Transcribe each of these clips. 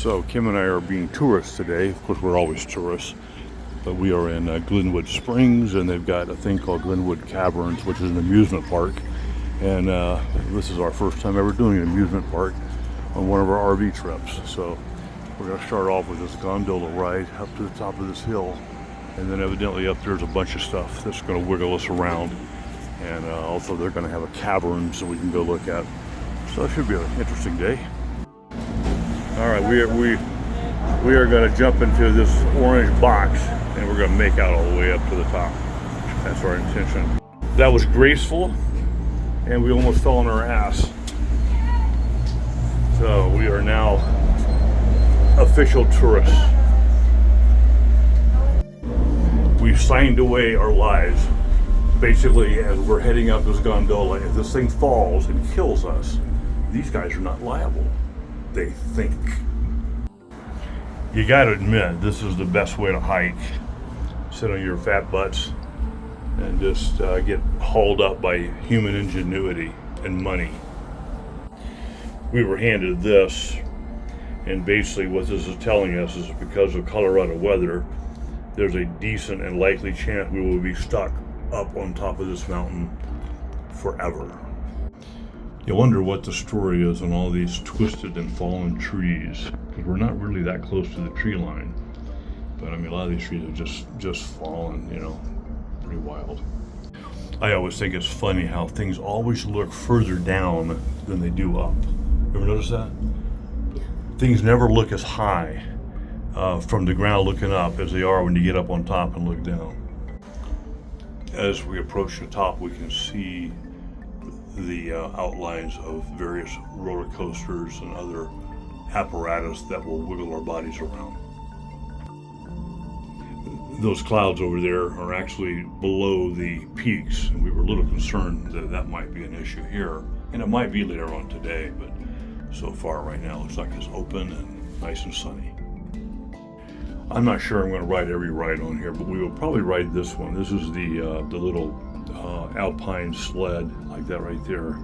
So Kim and I are being tourists today. Of course, we're always tourists, but we are in Glenwood Springs, and they've got a thing called Glenwood Caverns, which is an amusement park. And this is our first time ever doing an amusement park on one of our RV trips. So we're going to start off with this gondola ride up to the top of this hill, and then evidently up there's a bunch of stuff that's going to wiggle us around. And also they're going to have a cavern so we can go look at. So it should be an interesting day. All right, we are going to jump into this orange box, and we're going to make out all the way up to the top. That's our intention. That was graceful, and we almost fell on our ass. So we are now official tourists. We've signed away our lives. Basically, as we're heading up this gondola, if this thing falls and kills us, these guys are not liable. They think. You gotta admit, this is the best way to hike. Sit on your fat butts and just get hauled up by human ingenuity and money. We were handed this, and basically what this is telling us is because of Colorado weather, there's a decent and likely chance we will be stuck up on top of this mountain forever. You wonder what the story is on all these twisted and fallen trees, because we're not really that close to the tree line. But I mean, a lot of these trees have just fallen, you know, pretty wild. I always think it's funny how things always look further down than they do up. Ever notice that? Things never look as high from the ground looking up as they are when you get up on top and look down. As we approach the top, we can see the outlines of various roller coasters and other apparatus that will wiggle our bodies around. Those clouds over there are actually below the peaks, and we were a little concerned that that might be an issue here, and it might be later on today, but so far right now it looks like it's open and nice and sunny. I'm not sure I'm going to ride every ride on here, but we will probably ride this one. This is the little alpine sled like that right there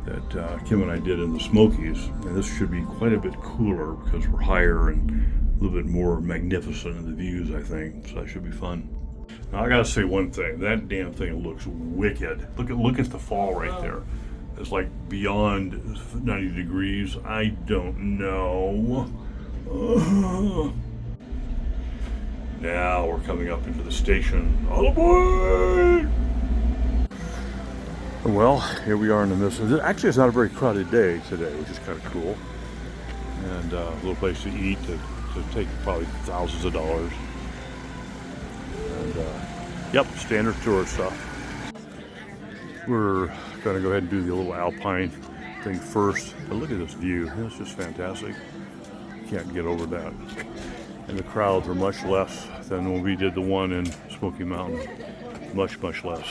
that Kim and I did in the Smokies, and this should be quite a bit cooler because we're higher and a little bit more magnificent in the views, I think, so that should be fun. Now I gotta say one thing, that damn thing looks wicked. Look at the fall right there. It's like beyond 90 degrees. I don't know. Now we're coming up into the station. All aboard! Well, here we are in the midst. Actually, it's not a very crowded day today, which is kind of cool. And a little place to eat to take probably thousands of dollars. And yep, standard tour stuff. We're going to go ahead and do the little alpine thing first. But look at this view. It's just fantastic. Can't get over that. And the crowds are much less than when we did the one in Smoky Mountain. Much, much less.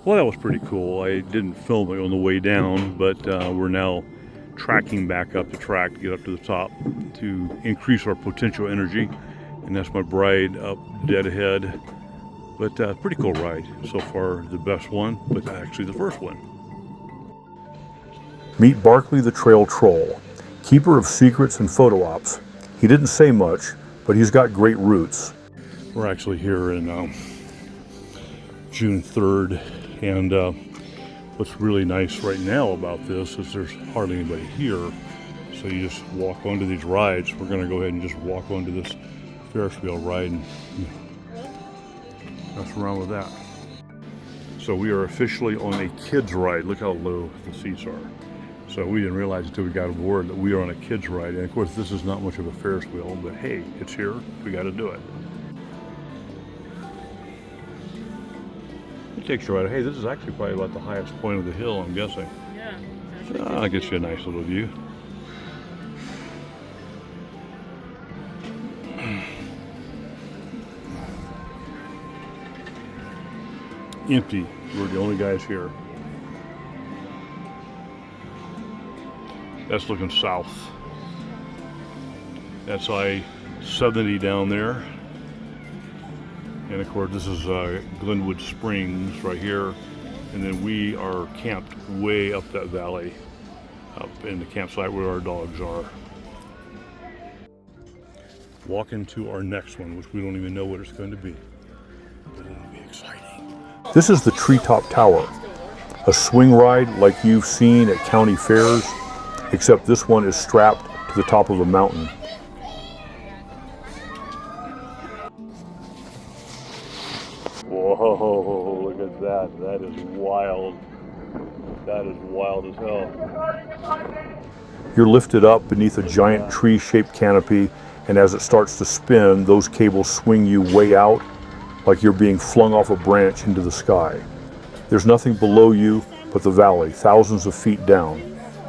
Well, that was pretty cool. I didn't film it on the way down, but we're now tracking back up the track to get up to the top to increase our potential energy. And that's my bride up dead ahead. But pretty cool ride. So far, the best one, but actually the first one. Meet Barkley the Trail Troll, keeper of secrets and photo ops. He didn't say much, but he's got great roots. We're actually here in June 3rd, and what's really nice right now about this is there's hardly anybody here, so you just walk onto these rides. We're going to go ahead and just walk onto this Ferris wheel ride and mess around with that. So we are officially on a kids ride. Look how low the seats are. So we didn't realize until we got aboard that we are on a kids ride. And of course, this is not much of a Ferris wheel, but hey, it's here. We got to do it. It takes you right. Hey, this is actually probably about the highest point of the hill, I'm guessing. Yeah. So that gets you a nice little view. Empty. We're the only guys here. That's looking south. That's I-70 down there. And of course, this is Glenwood Springs right here. And then we are camped way up that valley, up in the campsite where our dogs are. walk into our next one, which we don't even know what it's going to be. But it'll be exciting. This is the Treetop Tower, a swing ride like you've seen at county fairs, except this one is strapped to the top of a mountain. Whoa, look at that. That is wild. That is wild as hell. You're lifted up beneath a giant tree-shaped canopy, and as it starts to spin, those cables swing you way out like you're being flung off a branch into the sky. There's nothing below you but the valley, thousands of feet down.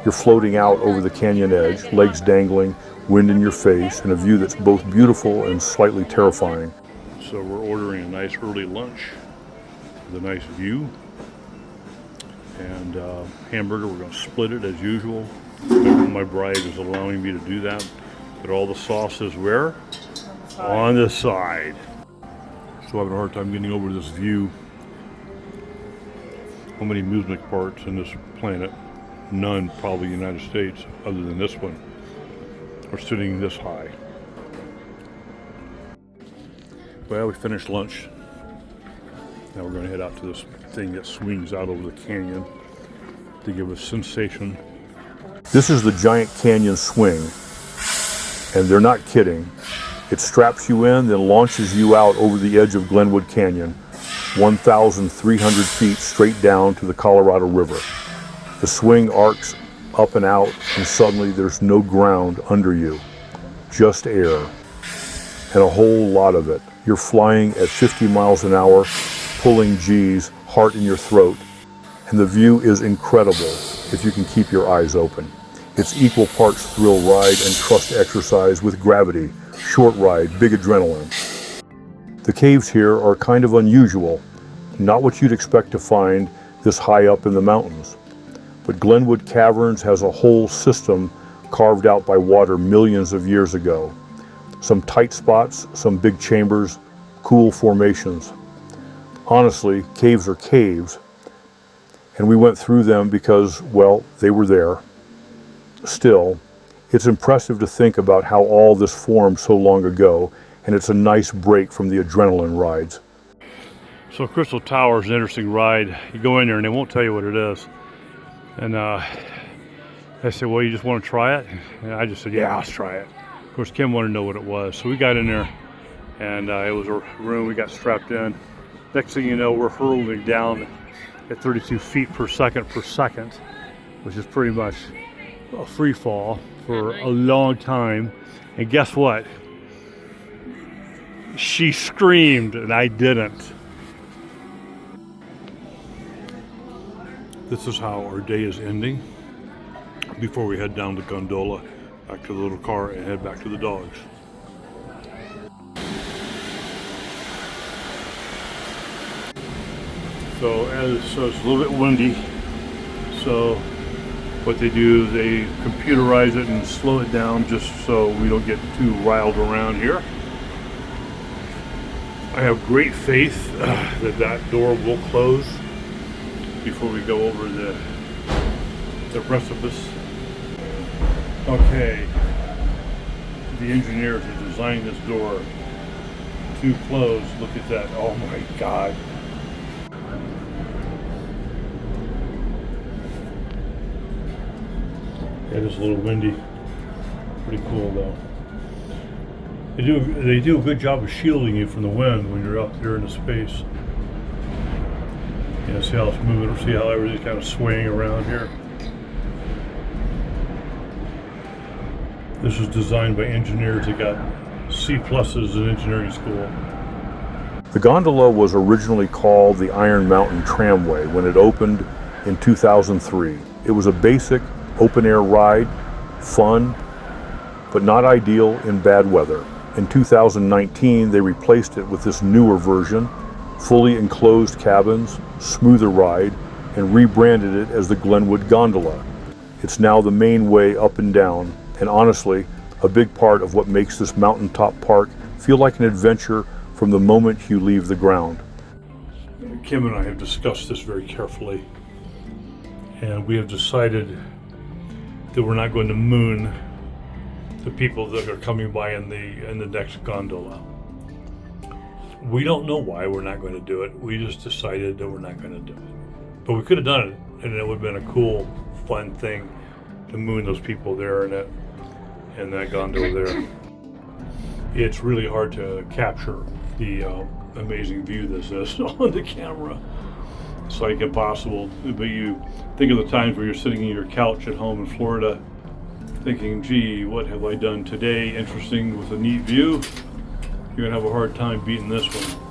You're floating out over the canyon edge, legs dangling, wind in your face, and a view that's both beautiful and slightly terrifying. So we're ordering a nice early lunch with a nice view. And hamburger, we're going to split it as usual. My bride is allowing me to do that. But all the sauce is where? On the side. Still having a hard time getting over this view. How many amusement parks in this planet? None, probably in the United States, other than this one, are sitting this high. Well, we finished lunch. Now we're going to head out to this thing that swings out over the canyon to give us sensation. This is the giant canyon swing, and they're not kidding. It straps you in, then launches you out over the edge of Glenwood Canyon, 1,300 feet straight down to the Colorado River. The swing arcs up and out, and suddenly there's no ground under you, just air, and a whole lot of it. You're flying at 50 miles an hour, pulling G's, heart in your throat, and the view is incredible if you can keep your eyes open. It's equal parts thrill ride and trust exercise with gravity, short ride, big adrenaline. The caves here are kind of unusual, not what you'd expect to find this high up in the mountains. But Glenwood Caverns has a whole system carved out by water millions of years ago. Some tight spots, some big chambers, cool formations. Honestly, caves are caves, and we went through them because, well, they were there. Still, it's impressive to think about how all this formed so long ago, and it's a nice break from the adrenaline rides. So Crystal Tower is an interesting ride. You go in there and they won't tell you what it is. And I said, well, you just want to try it? And I just said, yeah, let's try it. Of course, Kim wanted to know what it was. So we got in there, and it was a room. We got strapped in. Next thing you know, we're hurtling down at 32 feet per second, which is pretty much a free fall for a long time. And guess what? She screamed, and I didn't. This is how our day is ending before we head down to Gondola, back to the little car, and head back to the dogs. So it's a little bit windy, so what they do is they computerize it and slow it down just so we don't get too riled around here. I have great faith that door will close before we go over the precipice. Okay, the engineers who designed this door to close, look at that, oh my God. It is a little windy, pretty cool though. They do a good job of shielding you from the wind when you're up there in the space. Yeah, see how it's moving, see how everything's kind of swaying around here. This was designed by engineers that got C+ in engineering school. The gondola was originally called the Iron Mountain Tramway when it opened in 2003. It was a basic open-air ride, fun, but not ideal in bad weather. In 2019, they replaced it with this newer version, fully enclosed cabins, smoother ride, and rebranded it as the Glenwood Gondola. It's now the main way up and down, and honestly, a big part of what makes this mountaintop park feel like an adventure from the moment you leave the ground. Kim and I have discussed this very carefully, and we have decided that we're not going to moon the people that are coming by in the next gondola. We don't know why we're not going to do it. We just decided that we're not going to do it. But we could have done it, and it would have been a cool, fun thing to moon those people there in that gondola there. It's really hard to capture the amazing view this is on the camera. It's like impossible. But you think of the times where you're sitting in your couch at home in Florida thinking, gee, what have I done today interesting with a neat view? You're gonna have a hard time beating this one.